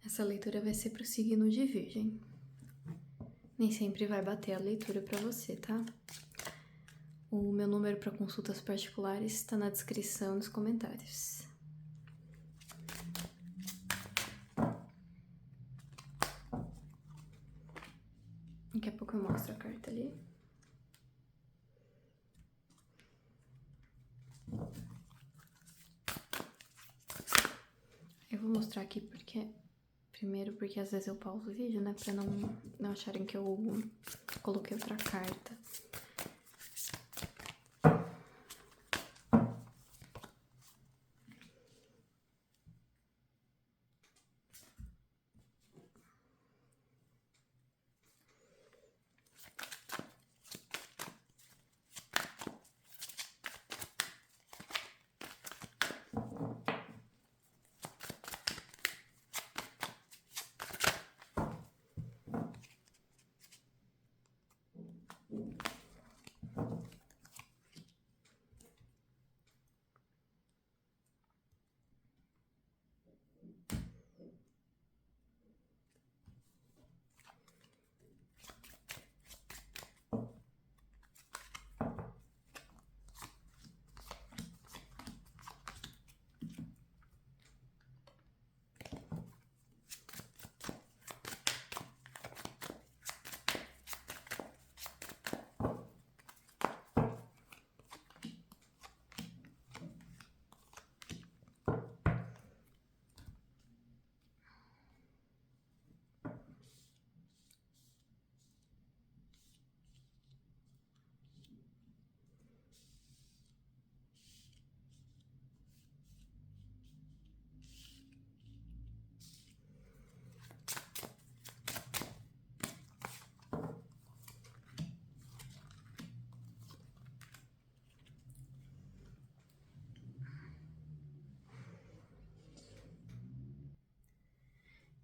Essa leitura vai ser pro signo de Virgem. Nem sempre vai bater a leitura pra você, tá? O meu número para consultas particulares está na descrição nos comentários. Daqui a pouco eu mostro a carta ali. Eu vou mostrar aqui porque... Primeiro porque às vezes eu pauso o vídeo, né? Pra não acharem que eu coloquei outra carta.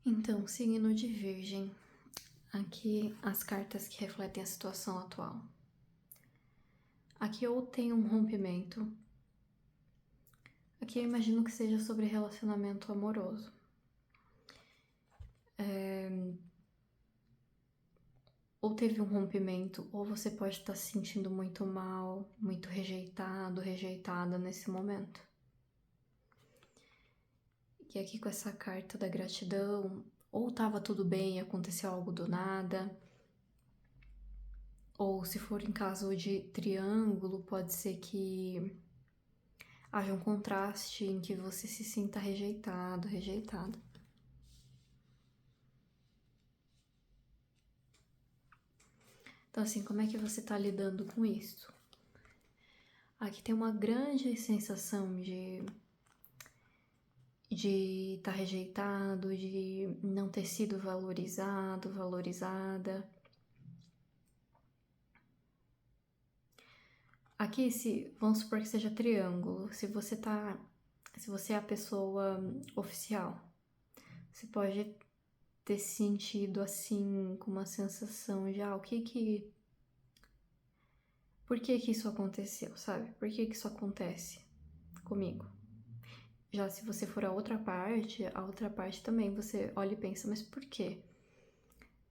Então, signo de Virgem. Aqui as cartas que refletem a situação atual. Aqui ou tem um rompimento. Aqui eu imagino que seja sobre relacionamento amoroso. Ou teve um rompimento, ou você pode estar se sentindo muito mal, muito rejeitado, rejeitada nesse momento. E aqui com essa carta da gratidão, ou tava tudo bem e aconteceu algo do nada, ou se for em caso de triângulo, pode ser que haja um contraste em que você se sinta rejeitado, rejeitada. Então assim, como é que você tá lidando com isso? Aqui tem uma grande sensação de estar rejeitado, de não ter sido valorizado, valorizada. Aqui, vamos supor que seja triângulo, se você é a pessoa oficial, você pode ter sentido assim, com uma sensação de, por que que isso aconteceu, sabe? Por que que isso acontece comigo? Já se você for a outra parte também você olha e pensa, mas por quê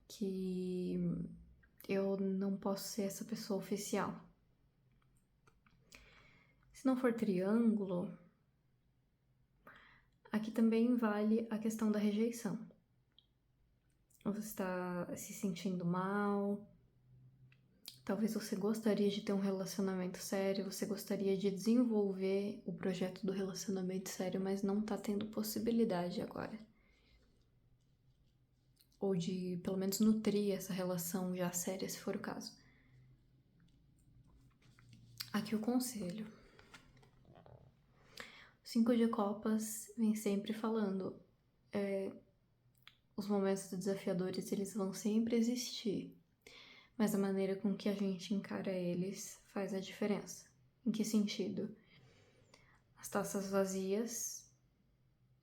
que eu não posso ser essa pessoa oficial? Se não for triângulo, aqui também vale a questão da rejeição. Você está se sentindo mal, talvez você gostaria de ter um relacionamento sério, você gostaria de desenvolver o projeto do relacionamento sério, mas não tá tendo possibilidade agora. Ou de, pelo menos, nutrir essa relação já séria, se for o caso. Aqui o conselho. 5 de copas vem sempre falando, os momentos desafiadores, eles vão sempre existir, mas a maneira com que a gente encara eles faz a diferença. Em que sentido? As taças vazias,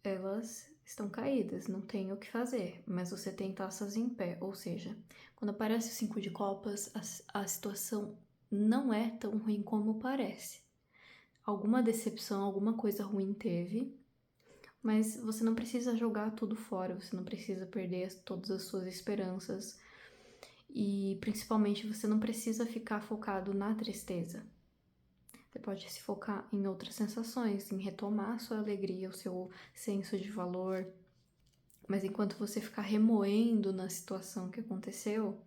elas estão caídas, não tem o que fazer, mas você tem taças em pé, ou seja, quando aparece o 5 de copas, a situação não é tão ruim como parece. Alguma decepção, alguma coisa ruim teve, Mas você não precisa jogar tudo fora, você não precisa perder todas as suas esperanças. E principalmente você não precisa ficar focado na tristeza. Você pode se focar em outras sensações, em retomar a sua alegria, o seu senso de valor. Mas enquanto você ficar remoendo na situação que aconteceu,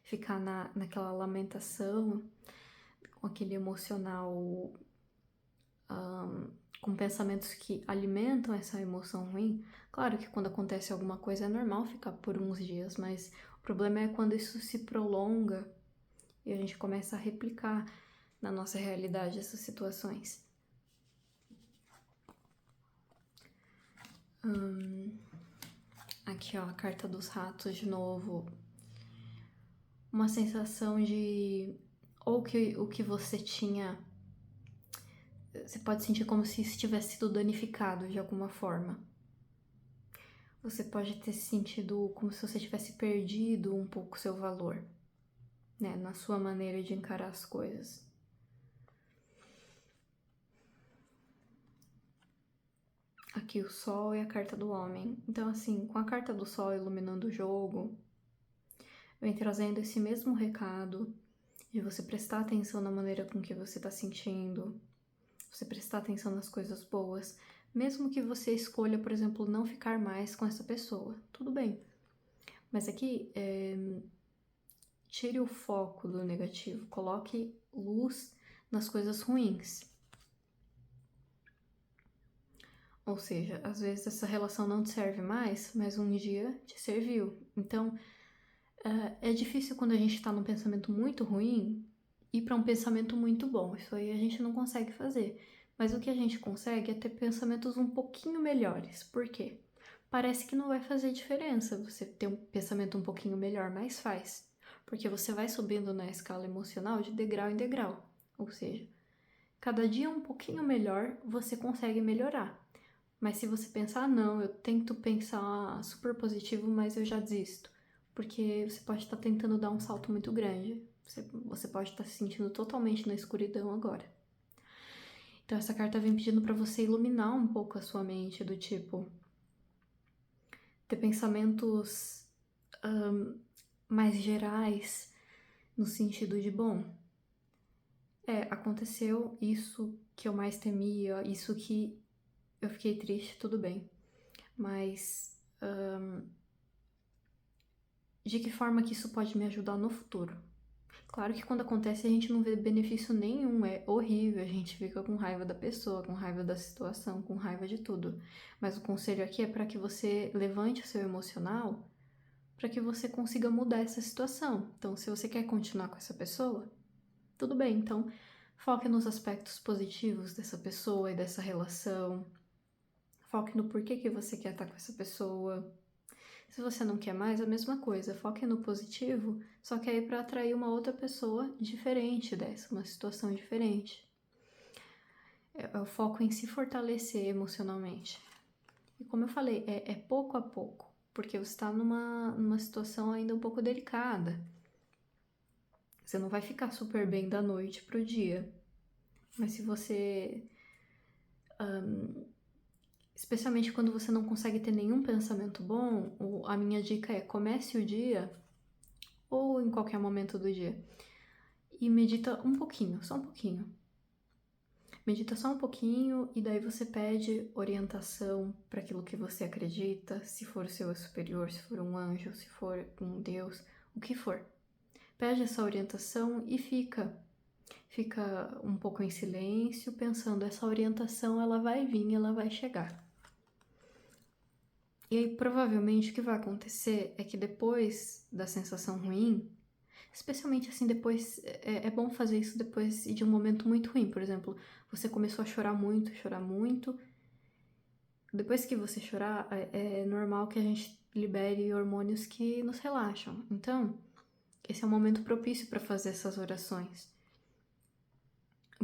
ficar naquela lamentação, com aquele emocional, com pensamentos que alimentam essa emoção ruim. Claro que quando acontece alguma coisa é normal ficar por uns dias, mas o problema é quando isso se prolonga e a gente começa a replicar na nossa realidade essas situações. Aqui ó, a carta dos ratos de novo. Uma sensação de ou que o que você tinha, você pode sentir como se isso tivesse sido danificado de alguma forma. Você pode ter sentido como se você tivesse perdido um pouco seu valor, né, na sua maneira de encarar as coisas. Aqui o sol e a carta do homem. Então assim, com a carta do sol iluminando o jogo, vem trazendo esse mesmo recado de você prestar atenção na maneira com que você está sentindo, você prestar atenção nas coisas boas, mesmo que você escolha, por exemplo, não ficar mais com essa pessoa, tudo bem. Mas aqui, tire o foco do negativo, coloque luz nas coisas ruins. Ou seja, às vezes essa relação não te serve mais, mas um dia te serviu. Então, é difícil quando a gente tá num pensamento muito ruim ir para um pensamento muito bom. Isso aí a gente não consegue fazer. Mas o que a gente consegue é ter pensamentos um pouquinho melhores. Por quê? Parece que não vai fazer diferença você ter um pensamento um pouquinho melhor, mas faz. Porque você vai subindo na escala emocional de degrau em degrau. Ou seja, cada dia um pouquinho melhor você consegue melhorar. Mas se você pensar, não, eu tento pensar super positivo, mas eu já desisto. Porque você pode estar tentando dar um salto muito grande. Você pode estar se sentindo totalmente na escuridão agora. Então essa carta vem pedindo para você iluminar um pouco a sua mente, do tipo ter pensamentos mais gerais, no sentido de, bom, aconteceu isso que eu mais temia, isso que eu fiquei triste, tudo bem. Mas de que forma que isso pode me ajudar no futuro? Claro que quando acontece a gente não vê benefício nenhum, é horrível, a gente fica com raiva da pessoa, com raiva da situação, com raiva de tudo. Mas o conselho aqui é para que você levante o seu emocional, para que você consiga mudar essa situação. Então, se você quer continuar com essa pessoa, tudo bem, então foque nos aspectos positivos dessa pessoa e dessa relação. Foque no porquê que você quer estar com essa pessoa. Se você não quer mais, a mesma coisa, foque no positivo, só que aí para atrair uma outra pessoa diferente dessa, uma situação diferente. É o foco em se fortalecer emocionalmente. E como eu falei, é pouco a pouco, porque você está numa situação ainda um pouco delicada. Você não vai ficar super bem da noite pro dia. Mas se você... especialmente quando você não consegue ter nenhum pensamento bom, a minha dica é comece o dia, ou em qualquer momento do dia, e medita um pouquinho, só um pouquinho. Medita só um pouquinho e daí você pede orientação para aquilo que você acredita, se for o seu superior, se for um anjo, se for um Deus, o que for. Pede essa orientação e fica um pouco em silêncio, pensando, essa orientação ela vai vir, ela vai chegar. E aí provavelmente o que vai acontecer é que depois da sensação ruim, especialmente assim depois, é bom fazer isso depois de um momento muito ruim, por exemplo, você começou a chorar muito, depois que você chorar, é normal que a gente libere hormônios que nos relaxam, então esse é um momento propício para fazer essas orações,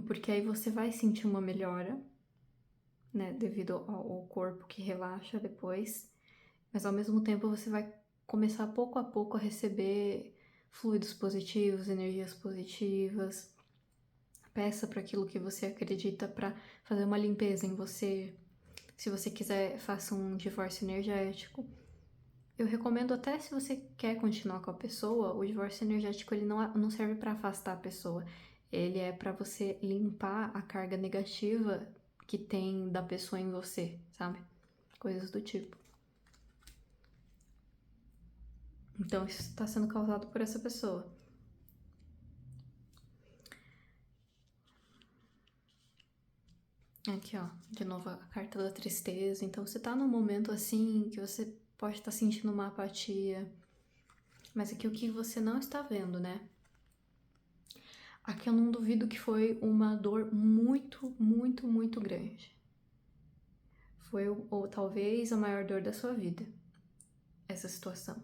porque aí você vai sentir uma melhora, né, devido ao corpo que relaxa depois, mas ao mesmo tempo você vai começar pouco a pouco a receber fluidos positivos, energias positivas. Peça para aquilo que você acredita para fazer uma limpeza em você. Se você quiser, faça um divórcio energético. Eu recomendo até se você quer continuar com a pessoa, o divórcio energético ele não serve para afastar a pessoa. Ele é para você limpar a carga negativa que tem da pessoa em você, sabe? Coisas do tipo. Então isso está sendo causado por essa pessoa. Aqui, ó, de novo a carta da tristeza. Então você tá num momento assim que você pode estar sentindo uma apatia, mas aqui o que você não está vendo, né? Aqui eu não duvido que foi uma dor muito, muito, muito grande. Foi ou talvez a maior dor da sua vida, essa situação.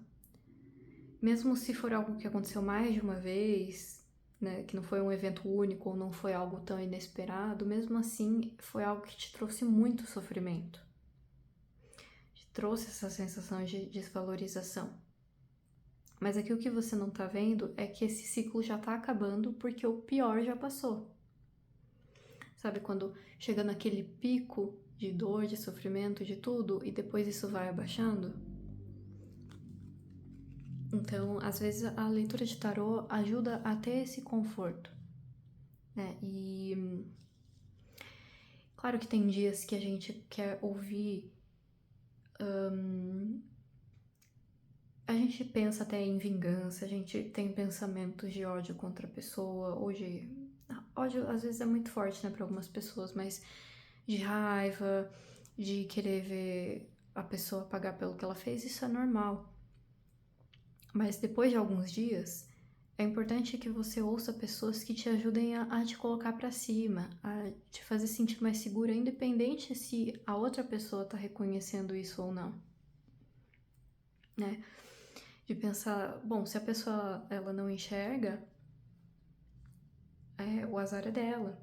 Mesmo se for algo que aconteceu mais de uma vez, né, que não foi um evento único ou não foi algo tão inesperado, mesmo assim foi algo que te trouxe muito sofrimento. Te trouxe essa sensação de desvalorização. Mas aqui o que você não tá vendo é que esse ciclo já tá acabando porque o pior já passou. Sabe quando chega naquele pico de dor, de sofrimento, de tudo, e depois isso vai abaixando? Então, às vezes a leitura de tarô ajuda a ter esse conforto, né? E claro que tem dias que a gente quer ouvir. A gente pensa até em vingança, a gente tem pensamentos de ódio contra a pessoa. Hoje, ódio às vezes é muito forte, né, para algumas pessoas, mas de raiva, de querer ver a pessoa pagar pelo que ela fez, isso é normal. Mas depois de alguns dias, é importante que você ouça pessoas que te ajudem a te colocar para cima, a te fazer sentir mais segura, independente se a outra pessoa tá reconhecendo isso ou não, né? De pensar, bom, se a pessoa ela não enxerga, o azar é dela.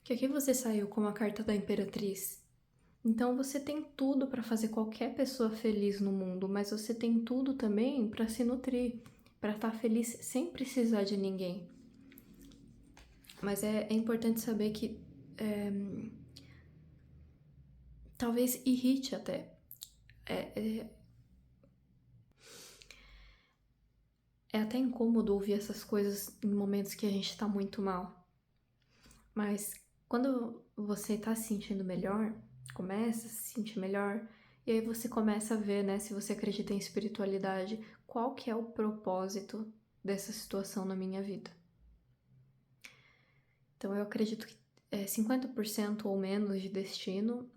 Que aqui você saiu com a carta da Imperatriz. Então você tem tudo para fazer qualquer pessoa feliz no mundo, mas você tem tudo também para se nutrir, para estar feliz sem precisar de ninguém. Mas é importante saber que talvez irrite até. É até incômodo ouvir essas coisas em momentos que a gente tá muito mal. Mas quando você tá se sentindo melhor, começa a se sentir melhor, e aí você começa a ver, né, se você acredita em espiritualidade, qual que é o propósito dessa situação na minha vida. Então eu acredito que é 50% ou menos de destino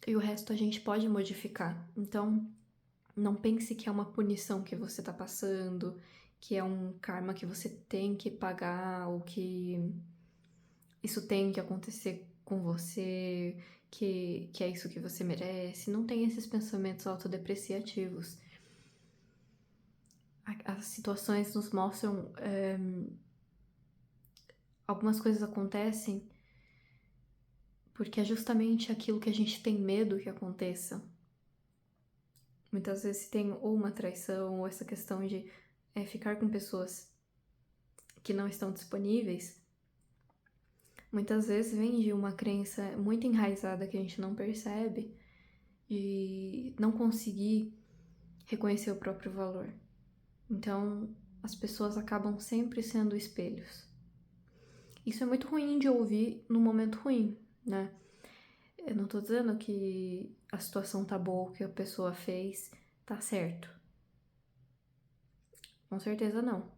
e o resto a gente pode modificar. Então não pense que é uma punição que você tá passando, que é um karma que você tem que pagar ou que isso tem que acontecer com você, que é isso que você merece. Não tem esses pensamentos autodepreciativos. As situações nos mostram. Algumas coisas acontecem porque é justamente aquilo que a gente tem medo que aconteça. Muitas vezes tem ou uma traição, ou essa questão de ficar com pessoas que não estão disponíveis. Muitas vezes vem de uma crença muito enraizada que a gente não percebe, de não conseguir reconhecer o próprio valor. Então, as pessoas acabam sempre sendo espelhos. Isso é muito ruim de ouvir no momento ruim, né? Eu não tô dizendo que a situação tá boa, o que a pessoa fez tá certo. Com certeza não.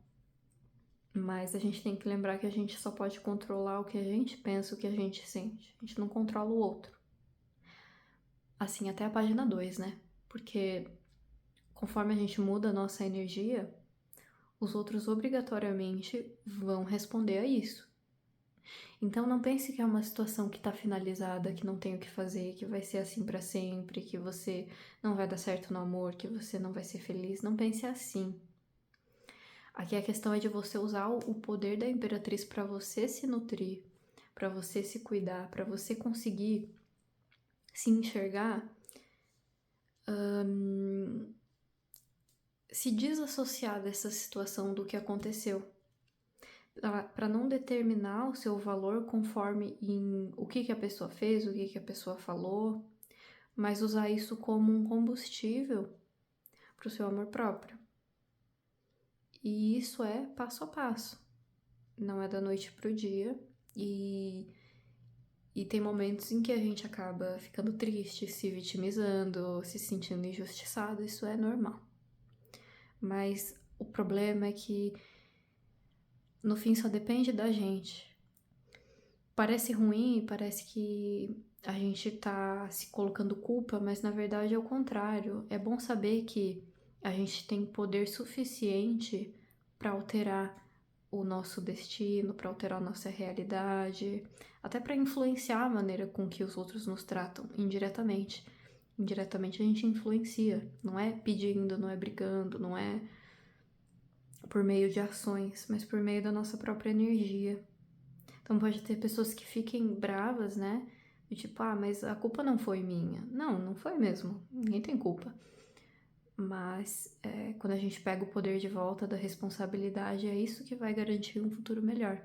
Mas a gente tem que lembrar que a gente só pode controlar o que a gente pensa, o que a gente sente. A gente não controla o outro. Assim, até a página 2, né? Porque conforme a gente muda a nossa energia, os outros obrigatoriamente vão responder a isso. Então não pense que é uma situação que tá finalizada, que não tem o que fazer, que vai ser assim pra sempre, que você não vai dar certo no amor, que você não vai ser feliz. Não pense assim. Aqui a questão é de você usar o poder da Imperatriz para você se nutrir, para você se cuidar, para você conseguir se enxergar, se desassociar dessa situação do que aconteceu. para não determinar o seu valor conforme em o que a pessoa fez, o que a pessoa falou, mas usar isso como um combustível para o seu amor próprio. E isso é passo a passo, não é da noite pro dia. E tem momentos em que a gente acaba ficando triste, se vitimizando, se sentindo injustiçado, isso é normal. Mas o problema é que no fim só depende da gente. Parece ruim, parece que a gente tá se colocando culpa, mas na verdade é o contrário. É bom saber que a gente tem poder suficiente para alterar o nosso destino, para alterar a nossa realidade, até para influenciar a maneira com que os outros nos tratam indiretamente. Indiretamente a gente influencia, não é pedindo, não é brigando, não é por meio de ações, mas por meio da nossa própria energia. Então pode ter pessoas que fiquem bravas, né? E tipo, mas a culpa não foi minha. Não, não foi mesmo. Ninguém tem culpa. Mas quando a gente pega o poder de volta da responsabilidade, é isso que vai garantir um futuro melhor.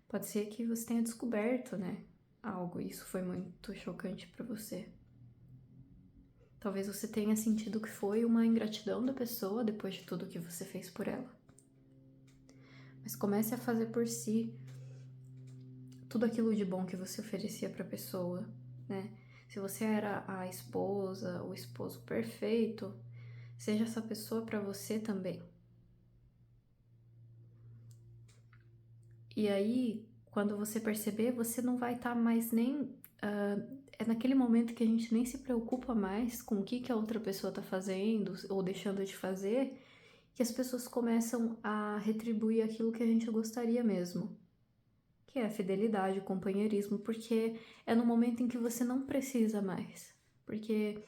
Pode ser que você tenha descoberto, né? Algo, e isso foi muito chocante pra você. Talvez você tenha sentido que foi uma ingratidão da pessoa depois de tudo que você fez por ela. Mas comece a fazer por si tudo aquilo de bom que você oferecia pra pessoa, né? Se você era a esposa, o esposo perfeito, seja essa pessoa pra você também. E aí, quando você perceber, você não vai estar mais nem... é naquele momento que a gente nem se preocupa mais com o que a outra pessoa tá fazendo ou deixando de fazer, que as pessoas começam a retribuir aquilo que a gente gostaria mesmo, que é a fidelidade, o companheirismo, porque é no momento em que você não precisa mais. Porque,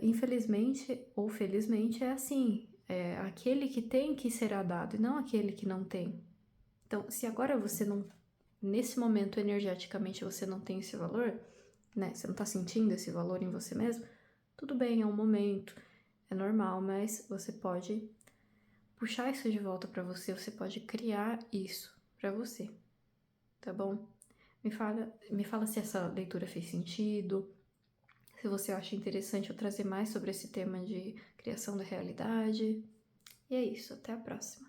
infelizmente ou felizmente, é assim, é aquele que tem que será dado e não aquele que não tem. Então, se agora você não, nesse momento energeticamente você não tem esse valor, né? Você não tá sentindo esse valor em você mesmo, tudo bem, é um momento, é normal, mas você pode puxar isso de volta pra você, você pode criar isso pra você, tá bom? Me fala se essa leitura fez sentido, se você acha interessante eu trazer mais sobre esse tema de criação da realidade. E é isso, até a próxima.